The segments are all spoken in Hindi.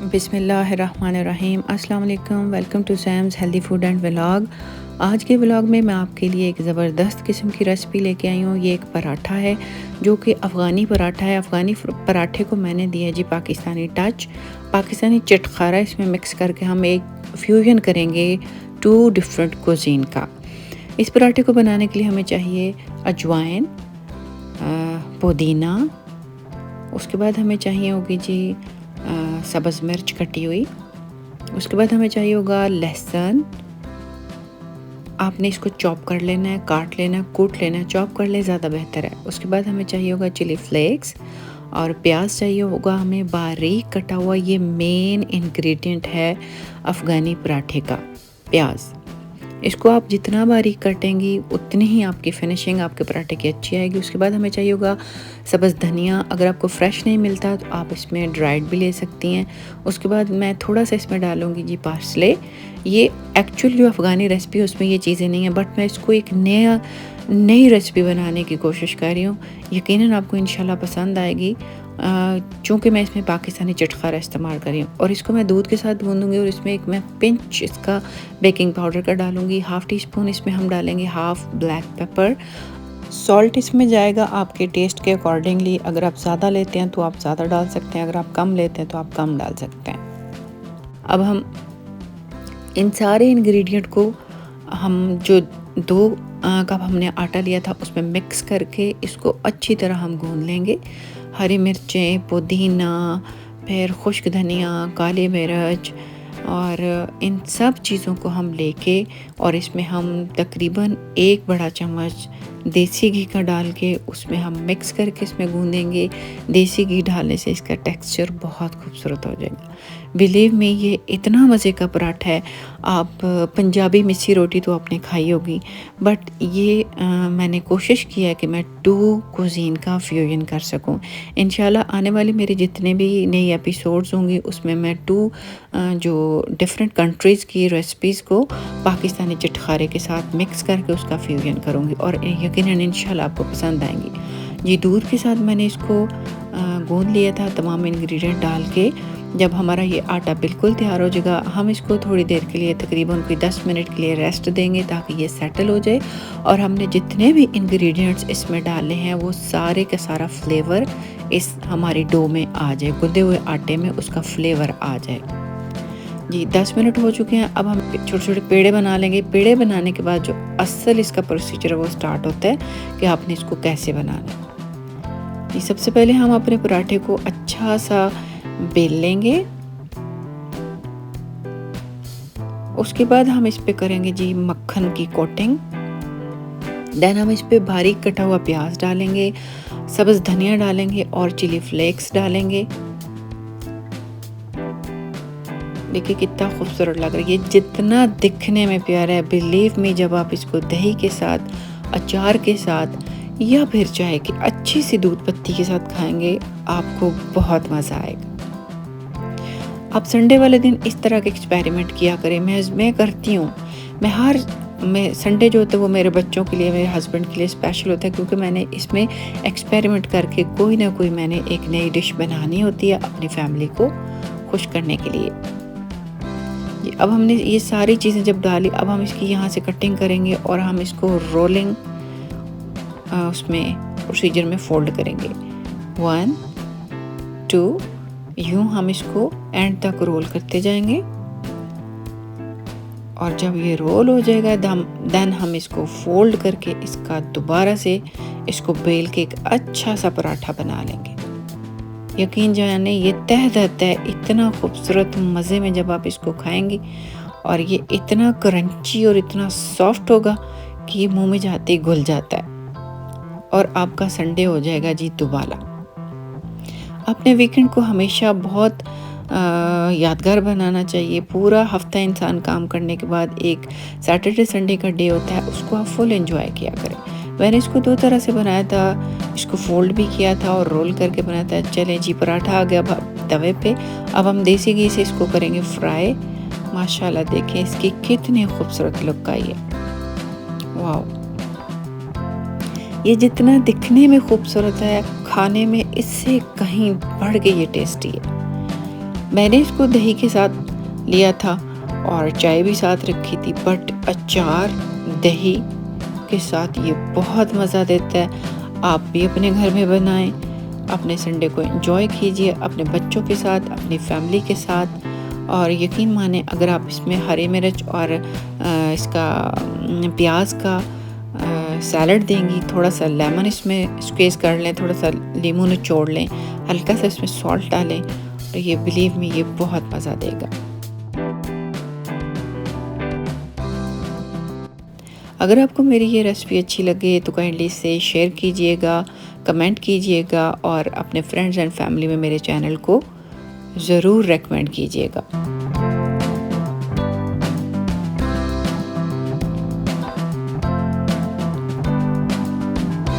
बिस्मिल्लाहिर्रहमानिर्रहीम। अस्सलाम वालेकुम। Welcome to Sam's healthy food and vlog. आज के व्लॉग में मैं आपके लिए एक ज़बरदस्त किस्म की रेसिपी लेके आई हूँ। ये एक पराठा है जो कि अफ़गानी पराठा है। अफ़गानी पराठे को मैंने दिया जी पाकिस्तानी टच, पाकिस्तानी चटखारा इसमें मिक्स करके हम एक फ्यूजन करेंगे टू डिफरेंट कुज़ीन का। इस पराठे को बनाने के लिए हमें चाहिए अजवाइन, पुदीना, उसके बाद हमें चाहिए होगी जी सब्ज़ मिर्च कटी हुई, उसके बाद हमें चाहिए होगा लहसुन। आपने इसको चॉप कर लेना है, काट लेना है, कूट लेना है, चॉप कर ले ज़्यादा बेहतर है। उसके बाद हमें चाहिए होगा चिली फ्लेक्स और प्याज चाहिए होगा हमें बारीक कटा हुआ। ये मेन इंग्रेडिएंट है अफ़गानी पराठे का, प्याज। इसको आप जितना बारीक काटेंगी उतनी ही आपकी फिनिशिंग आपके पराठे की अच्छी आएगी। उसके बाद हमें चाहिए होगा सब्ज़ धनिया। अगर आपको फ्रेश नहीं मिलता तो आप इसमें ड्राइड भी ले सकती हैं। उसके बाद मैं थोड़ा सा इसमें डालूँगी जी पार्सले। ये एक्चुअल जो अफ़गानी रेसिपी है उसमें ये चीज़ें नहीं हैं, बट मैं इसको एक नई रेसिपी बनाने की कोशिश कर रही हूँ। यकीनन आपको इंशाल्लाह पसंद आएगी, चूँकि मैं इसमें पाकिस्तानी चटखारा इस्तेमाल कर रही हूँ। और इसको मैं दूध के साथ भूनूंगी और इसमें एक मैं पिंच इसका बेकिंग पाउडर का डालूंगी। हाफ़ टी स्पून इसमें हम डालेंगे हाफ़ ब्लैक पेपर। सॉल्ट इसमें जाएगा आपके टेस्ट के अकॉर्डिंगली। अगर आप ज़्यादा लेते हैं तो आप ज़्यादा डाल सकते हैं, अगर आप कम लेते हैं तो आप कम डाल सकते हैं। अब हम इन सारे इंग्रेडिएंट को हम जो 2 कप हमने आटा लिया था उसमें मिक्स करके इसको अच्छी तरह हम गूंद लेंगे। हरी मिर्चें, पुदीना, फिर खुश्क धनिया, काली मिर्च और इन सब चीज़ों को हम लेके और इसमें हम तकरीबन 1 बड़ा चम्मच देसी घी का डाल के उसमें हम मिक्स करके इसमें गूंदेंगे। देसी घी डालने से इसका टेक्सचर बहुत खूबसूरत हो जाएगा। बिलीव मी, ये इतना मज़े का पराठा है। आप पंजाबी मिस्सी रोटी तो आपने खाई होगी, बट ये मैंने कोशिश किया है कि मैं 2 कुज़ीन का फ्यूजन कर सकूं। इंशाल्लाह आने वाले मेरे जितने भी नए एपिसोड्स होंगे उसमें मैं 2 जो डिफरेंट कंट्रीज़ की रेसिपीज़ को पाकिस्तानी चटखारे के साथ मिक्स करके उसका फ्यूजन करूँगी और यकीनन इंशाल्लाह आपको पसंद आएंगी। ये दूध के साथ मैंने इसको गूंद लिया था तमाम इंग्रेडिएंट डाल के। जब हमारा ये आटा बिल्कुल तैयार हो जाएगा हम इसको थोड़ी देर के लिए तकरीबन कोई 10 मिनट के लिए रेस्ट देंगे ताकि ये सेटल हो जाए। और हमने जितने भी इंग्रेडिएंट्स इसमें डाले हैं वो सारे का सारा फ्लेवर इस हमारी डो में आ जाए, गूंदे हुए आटे में उसका फ्लेवर आ जाए। जी 10 मिनट हो चुके हैं। अब हम छोटे छोटे पेड़े बना लेंगे। पेड़े बनाने के बाद जो असल इसका प्रोसीजर है वो स्टार्ट होता है कि आपने इसको कैसे बनाना है। जी सबसे पहले हम अपने पराठे को अच्छा सा बेल लेंगे। उसके बाद हम इस पे करेंगे जी मक्खन की कोटिंग। देन हम इस पे बारीक कटा हुआ प्याज डालेंगे, सब्ज़ धनिया डालेंगे और चिली फ्लेक्स डालेंगे। देखिए कितना खूबसूरत लग रहा है। ये जितना दिखने में प्यारा है, बिलीव मी, जब आप इसको दही के साथ, अचार के साथ या फिर चाहे कि अच्छी सी दूध पत्ती के साथ खाएंगे आपको बहुत मज़ा आएगा। आप संडे वाले दिन इस तरह के एक्सपेरिमेंट किया करें। मैं करती हूँ। मैं संडे जो होता है वो मेरे बच्चों के लिए, मेरे हस्बैंड के लिए स्पेशल होता है क्योंकि मैंने इसमें एक्सपेरिमेंट करके कोई ना कोई मैंने एक नई डिश बनानी होती है अपनी फैमिली को खुश करने के लिए। अब हमने ये सारी चीज़ें जब डाली, अब हम इसकी यहाँ से कटिंग करेंगे और हम इसको रोलिंग उसमें प्रोसीजर में फोल्ड करेंगे। 1 2 यूँ हम इसको एंड तक रोल करते जाएंगे और जब ये रोल हो जाएगा देन हम इसको फोल्ड करके इसका दोबारा से इसको बेल के एक अच्छा सा पराठा बना लेंगे। यकीन जाने ये तह देता है इतना खूबसूरत मज़े में जब आप इसको खाएंगी। और ये इतना क्रंची और इतना सॉफ्ट होगा कि ये मुंह में जाते ही घुल जाता है और आपका संडे हो जाएगा जी दुबाला। अपने वीकेंड को हमेशा बहुत यादगार बनाना चाहिए। पूरा हफ्ता इंसान काम करने के बाद एक सैटरडे संडे का डे होता है, उसको आप फुल एंजॉय किया करें। मैंने इसको 2 तरह से बनाया था, इसको फोल्ड भी किया था और रोल करके बनाया था। चलें जी, पराठा आ गया तवे पे। अब हम देसी घी से इसको करेंगे फ्राई। माशाल्लाह देखें इसकी कितनी खूबसूरत लुक आई है। वाह, ये जितना दिखने में खूबसूरत है खाने में इससे कहीं बढ़ के ये टेस्टी है। मैंने इसको दही के साथ लिया था और चाय भी साथ रखी थी, बट अचार दही के साथ ये बहुत मज़ा देता है। आप भी अपने घर में बनाएं, अपने संडे को एंजॉय कीजिए अपने बच्चों के साथ, अपनी फैमिली के साथ। और यकीन माने अगर आप इसमें हरी मिर्च और इसका प्याज का सैलड देंगी, थोड़ा सा लेमन इसमें स्क्वीज़ कर लें, थोड़ा सा नींबू निचोड़ लें, हल्का सा इसमें सॉल्ट डालें, तो ये बिलीव मी ये बहुत मज़ा देगा। अगर आपको मेरी ये रेसिपी अच्छी लगे तो काइंडली इसे शेयर कीजिएगा, कमेंट कीजिएगा और अपने फ्रेंड्स एंड फैमिली में मेरे चैनल को ज़रूर रेकमेंड कीजिएगा।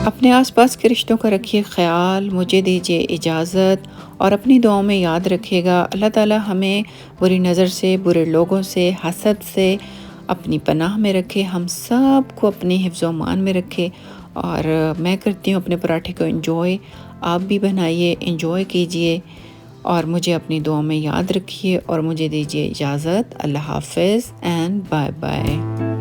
अपने आसपास के रिश्तों का रखिए ख्याल, मुझे दीजिए इजाज़त और अपनी दुआओं में याद रखिएगा। अल्लाह ताला हमें बुरी नज़र से, बुरे लोगों से, हसद से अपनी पनाह में रखे, हम सब को अपनी हिफ्ज़ अमान में रखे। और मैं करती हूँ अपने पराठे को एंजॉय, आप भी बनाइए, एंजॉय कीजिए और मुझे अपनी दुआओं में याद रखिए और मुझे दीजिए इजाज़त। अल्लाह हाफ़िज़ एंड बाय बाय।